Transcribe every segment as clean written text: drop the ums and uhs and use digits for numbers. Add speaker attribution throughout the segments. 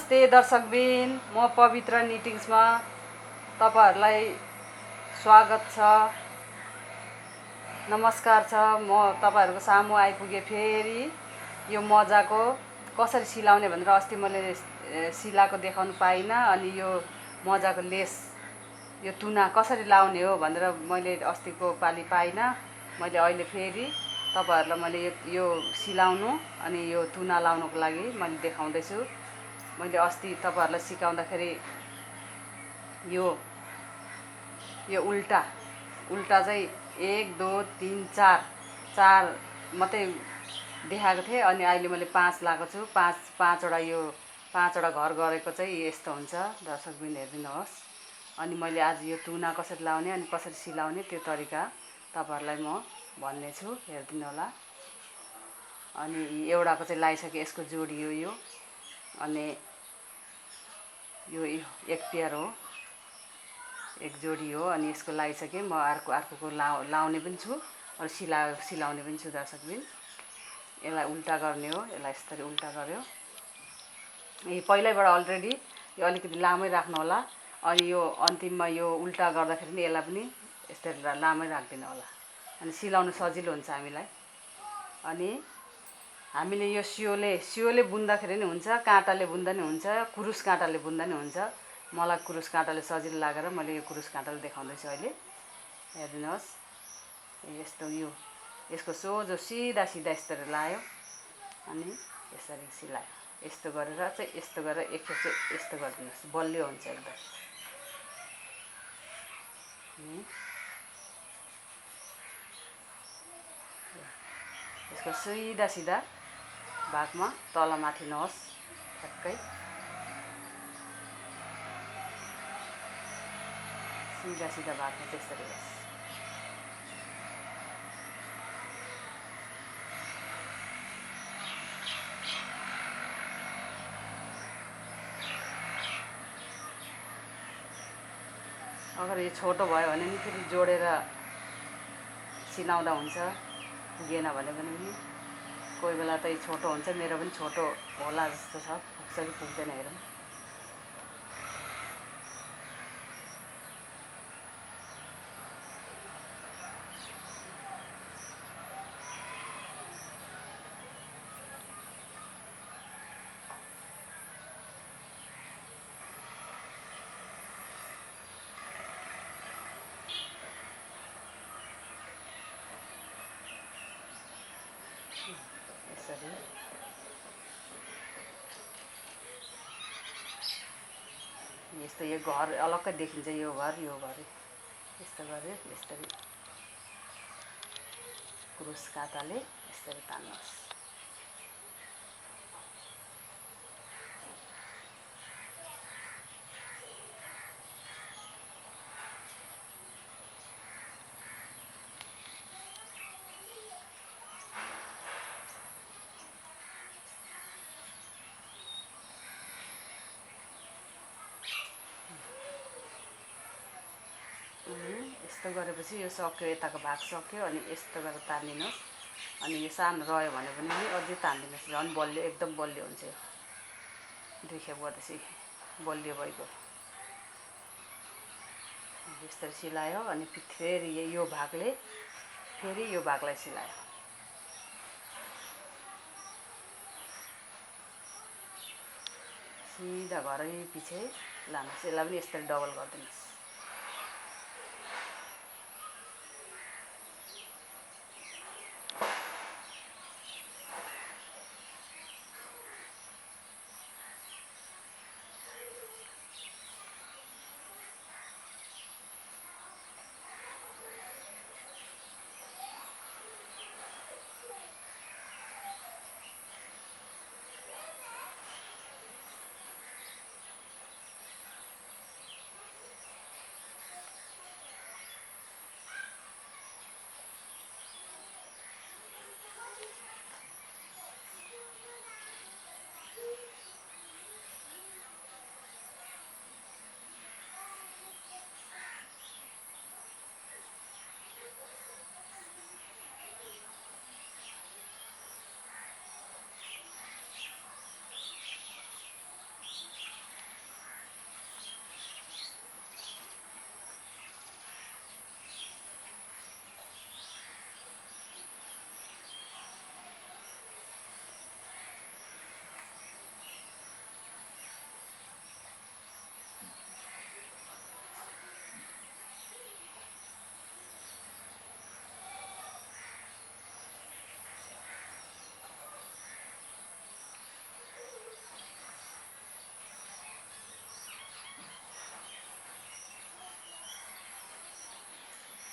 Speaker 1: नमस्ते दर्शकबिन, म पवित्र निटिङ्समा तपाईहरुलाई स्वागत छ। नमस्कार छ। म तपाईहरुको सामु आइपुगे फेरि यो मोजाको कसरी सिलाउने भनेर अस्ति मैले सिलाको देखाउन पाइन। अनि यो मोजाको लेस यो तुना कसरी लाउने हो भनेर मैले अस्तिको पाली पाइन। मैले अहिले फेरि तपाईहरुलाई मैले यो सिलाउनु अनि यो तुना लाउनको लागि मैले देखाउँदैछु। मैले अस्ति तपाईहरुलाई सिकाउँदाखेरि यो उल्टा चाहिँ 1 2 3 4 मात्रै देखाएको थिएँ। अनि अहिले मैले 5 लाएको छु। पाँचवटा यो 5वटा घर गरेको चाहिँ यस्तो हुन्छ। दर्शकबिन हेरिदिनुहोस्। अनि मैले आज यो तुना कसरी लाउने अनि कसरी सिलाउने त्यो तरिका तपाईहरुलाई म भन्ने छु, हेरिदिनु होला। अनि एउटाको चाहिँ लाइसके, यसको जोडियो यो। अनि यो एक पेयर हो, एक जोडी हो। अनि यसको लाइसके म अर्कोको लाउने पनि छु अनि सिलाउने पनि छु। दर्शकबिन यसलाई उल्टा गर्ने हो। यसलाई यसरी उल्टा गर्यो। यो पहिल्यैबाट अलरेडी यो अलिकति लामै राख्नु होला। अनि यो अन्तिममा यो उल्टा गर्दाखेरि पनि यसलाई पनि यसरी लामै राख्दिनु होला। अनि सिलाउन सजिलो हुन्छ हामीलाई। अनि हामीले यो सियोले बुन्दाखेरि नि हुन्छ, काँटाले बुन्दा नि हुन्छ, कुरुस काँटाले बुन्दा नि हुन्छ। मलाई कुरुस काँटाले सजिलो लागेर मैले यो कुरुस काँटाले देखाउँदैछु अहिले। हेर्दिनुहोस्, यस्तो यसको सोझो सिधा यसरी लायो अनि यसरी सिलायो। यस्तो गरेर चाहिँ यस्तो गरेर एकखेप चाहिँ यस्तो गरिदिनुहोस्, बलियो हुन्छ एकदम। यसको सिधा भागमा तलमाथि नहोस्, ठ्याक्कै सिधा भागमा त्यसरी होस्। अगर यो छोटो भयो भने नि फेरि जोडेर सिलाउँदा हुन्छ, पुगेन भने पनि। कोही बेला त छोटो हुन्छ, मेरो पनि छोटो होला जस्तो छ, पुग्छ कि पुग्दैन हेरौँ। यसरी यस्तो यो घर अलग्गै देखिन्छ। यो घर यस्तो गऱ्यो। यसरी क्रुस काँटाले यसरी तान्नुहोस्। यस्तो गरेपछि यो सक्यो, यताको भाग सक्यो। अनि यस्तो गरेर तानिदिनुहोस्। अनि यो सानो रह्यो भने पनि अझै तानिदिनुहोस्, झन् बलियो, एकदम बलियो हुन्छ यो। 2 खेप गर्दैछ, बलियो भइगयो। यस्तरी सिलायो। अनि फेरि यो भागले फेरि यो भागलाई सिलायो। सिधा घरै पछि लानुहोस्। यसलाई पनि यसरी डबल गरिदिनुहोस्।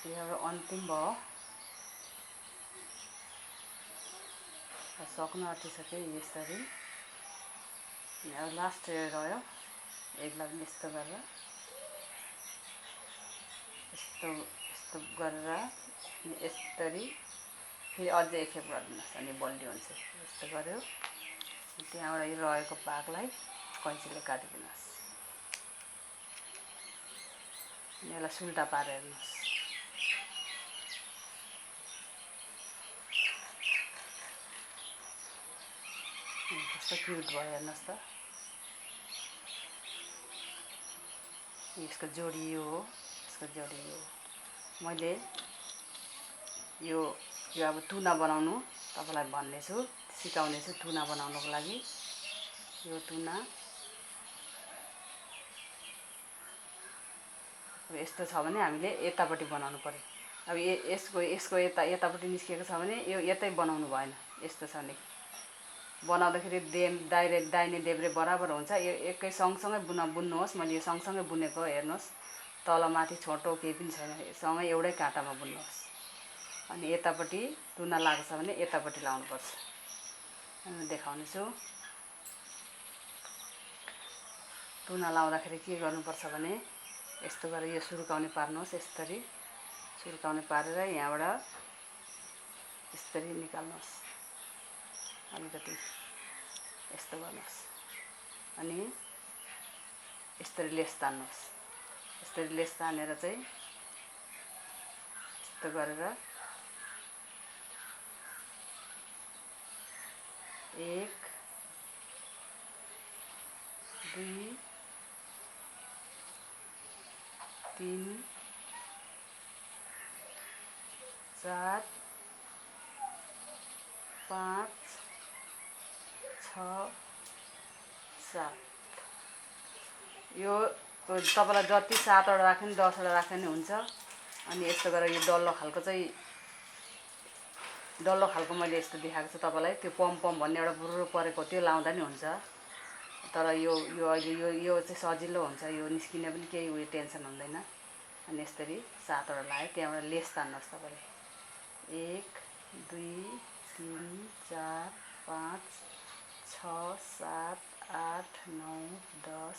Speaker 1: यो हाम्रो अन्तिम भयो, सक्नु आँटिसक्यो यसरी। अब लास्ट रह्यो, यसलाई पनि यस्तो गरेर यस्तो गरेर यसरी फेरि अझै एकखेप गरिदिनुहोस्, अनि बलियो हुन्छ। यस्तो गऱ्यो, त्यहाँबाट यो रहेको भागलाई कैँचीले काटिदिनुहोस्। यसलाई सुल्टा पारेर हेर्नुहोस्। कस्तो क्युट भयो हेर्नुहोस् त। यसको जोडी यो हो, यसको जोडी यो हो। मैले यो अब तुना बनाउनु तपाईँलाई भन्नेछु, सिकाउनेछु तुना बनाउनुको लागि। यो तुना अब यस्तो छ भने हामीले यतापट्टि बनाउनु पर्यो। अब यसको यतापट्टि निस्किएको छ भने यो यतै बनाउनु भएन। यस्तो छ भने बनाउँदाखेरि दाहिने देब्रे बराबर हुन्छ। यो एकै सँगसँगै बुन्नुहोस्। मैले यो सँगसँगै बुनेको हेर्नुहोस्, तलमाथि छोटो केही पनि छैन, सँगै एउटै काँटामा बुन्नुहोस्। अनि यतापट्टि तुना लागेको छ भने यतापट्टि लाउनुपर्छ। अनि देखाउने छु। तुना लाउँदाखेरि के गर्नुपर्छ भने यस्तो गरेर यो सुर्काउने पार्नुहोस्। यसरी सुर्काउने पारेर यहाँबाट यसरी निकाल्नुहोस्, अलिकति यस्तो गर्नुहोस्। अनि यसरी लेस तान्नुहोस्। यसरी लेस तानेर चाहिँ यस्तो गरेर 1 2 3 4 5 6 7 यो तपाईँलाई जति 7 वटा राख्यो नि 10 वटा राख्यो नि हुन्छ। अनि यस्तो गरेर यो डल्लो खालको मैले यस्तो देखाएको छु तपाईँलाई। त्यो पम भन्ने एउटा बुरुरु परेको त्यो लाउँदा नि हुन्छ। तर यो अहिले यो चाहिँ सजिलो हुन्छ, यो निस्किने पनि केही उयो टेन्सन हुँदैन। अनि यसरी 7 वटा लगायो, त्यहाँबाट लेस तान्नुहोस् तपाईँले। 1 2 3 4 5 6 7 8 9 10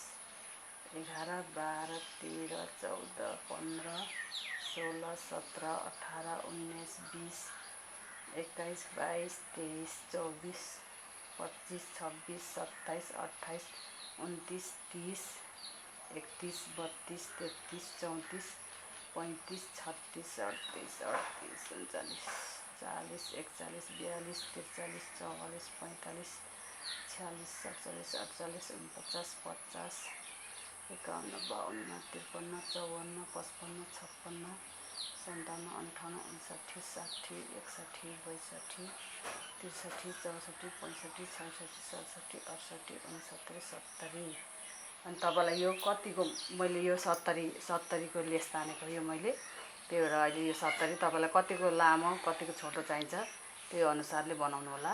Speaker 1: 11 12 13 14 15 16 17 18 19 20 21 22 23 24 25 26 27 28 29 30 31 32 33 34 35 36 38 38 39 40 41 42 43 44 45 46 47 48 49 50 51 52 53 54 55 56 57 58 59 60 61 62 63 64 65 66 67 68 69 अनि तपाईँलाई यो कतिको मैले यो 70 को लेस तानेको यो मैले, त्यही भएर अहिले यो 70 तपाईँलाई कतिको लामो कतिको छोटो चाहिन्छ त्यो अनुसारले बनाउनु होला।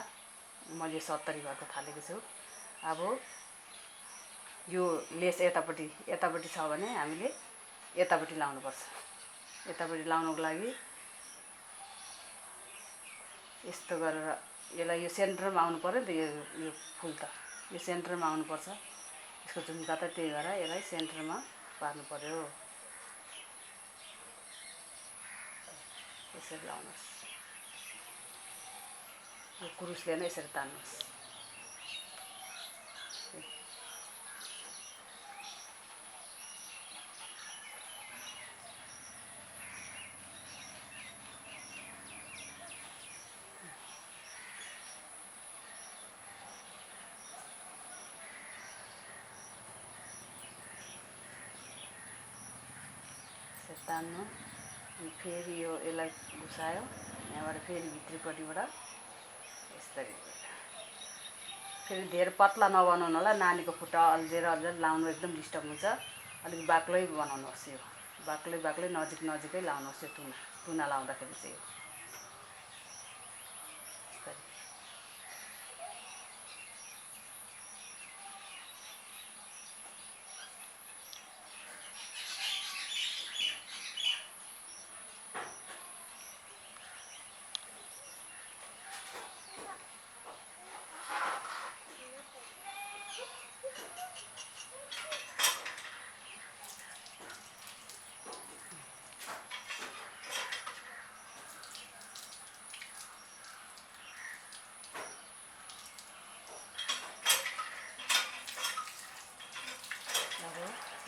Speaker 1: मैले 70 गरेर थालेको छु। अब यो लेस यतापट्टि छ भने हामीले यतापट्टि लाउनुपर्छ। यतापट्टि लाउनुको लागि यस्तो गरेर यसलाई यो सेन्टरमा आउनु पर्यो नि त। यो फुल त यो सेन्टरमा आउनुपर्छ। यसको झुम्का त त्यही भएर यसलाई सेन्टरमा पार्नु पर्यो। यसरी लाउनुहोस्। यो कुरुसले नै यसरी तान्नुहोस्। तान्नु फेरि यसलाई घुसायो, यहाँबाट फेरि भित्रीपट्टिबाट यसरी फेरि धेरै पतला नबनाउनु होला। नानीको खुट्टा अल्झेर लाउनु एकदम डिस्टर्ब हुन्छ। अलिक बाक्लै बनाउनुहोस्। यो बाक्लै नजिकै लाउनुहोस्। यो तुना लाउँदाखेरि चाहिँ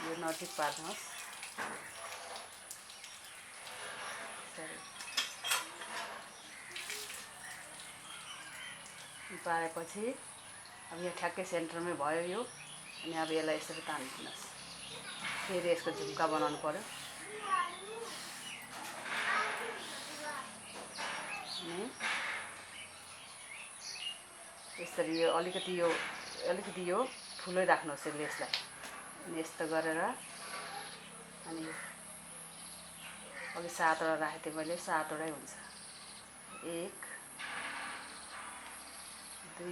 Speaker 1: यो नजिक पार्नुहोस्। पारेपछि अब यहाँ ठ्याक्कै सेन्टरमै भयो यो। अनि अब यसलाई यसरी तानिदिनुहोस्। फेरि यसको झुम्का बनाउनु पर्यो। अनि यसरी यो अलिकति यो ठुलै राख्नुहोस् यसलाई। अनि यस्तो गरेर अनि अघि 7वटा राखेको थिएँ मैले, 7वटै हुन्छ। 1 2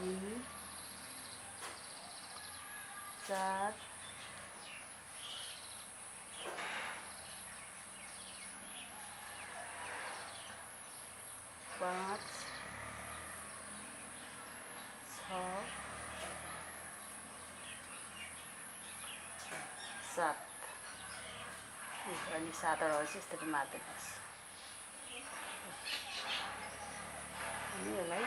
Speaker 1: 3 4 5 6 7 अनि 7वटा चाहिँ यसरी मार्दिनुहोस्। अनि यसलाई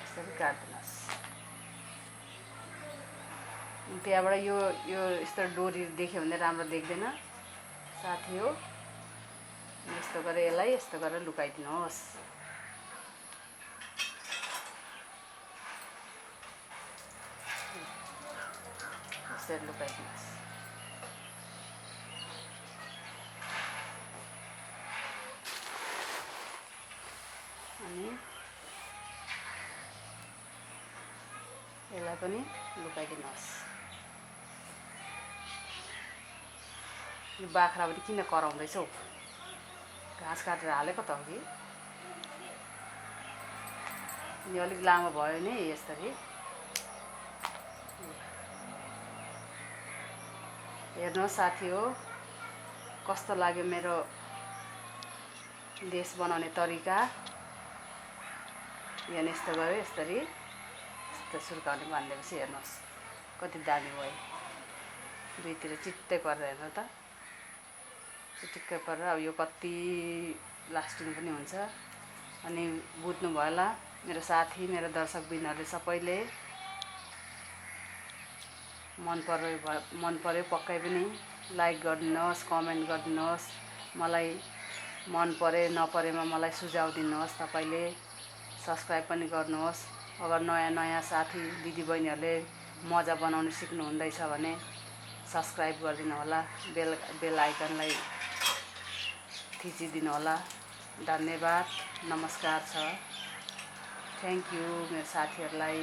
Speaker 1: यसरी काट्दिनुहोस्। त्यहाँबाट यो यस्तो डोरी देख्यो भने राम्रो देख्दैन साथी हो। यस्तो गरेर यसलाई यस्तो गरेर लुकाइदिनुहोस्। यसरी लुकाइदिनुहोस्। अनि यसलाई पनि लुकाइदिनुहोस्। यो बाख्रा पनि किन कराउँदैछौ? घाँस काटेर हालेको त अघि। यो अलिक लामो भयो नि यसरी। हेर्नुहोस् साथी हो, कस्तो लाग्यो मेरो देश बनाउने तरिका। यहाँ यस्तो गऱ्यो, यसरी यस्तो सुर्काउने बानिदिएपछि हेर्नुहोस् कति दामी भयो। दुईतिर चिट्टै परेर हेर्नु त, चिटिक्कै परेर। अब यो कति लास्टिङ पनि हुन्छ। अनि बुझ्नु भयो होला मेरो साथी, मेरो दर्शकबिनहरूले सबैले मन पर्यो पक्कै पनि लाइक गरिदिनुहोस्, कमेन्ट गरिदिनुहोस्। मलाई मन परे नपरेमा मलाई सुझाव दिनुहोस्। तपाईँले सब्सक्राइब पनि गर्नुहोस्। अगर नयाँ साथी दिदीबहिनीहरूले मजा बनाउन सिक्नु हुँदैछ भने सब्सक्राइब गरिदिनु होला। बेल आइकनलाई थिचिदिनु होला। धन्यवाद, नमस्कार छ। थ्याङ्क यू मेरो साथीहरूलाई।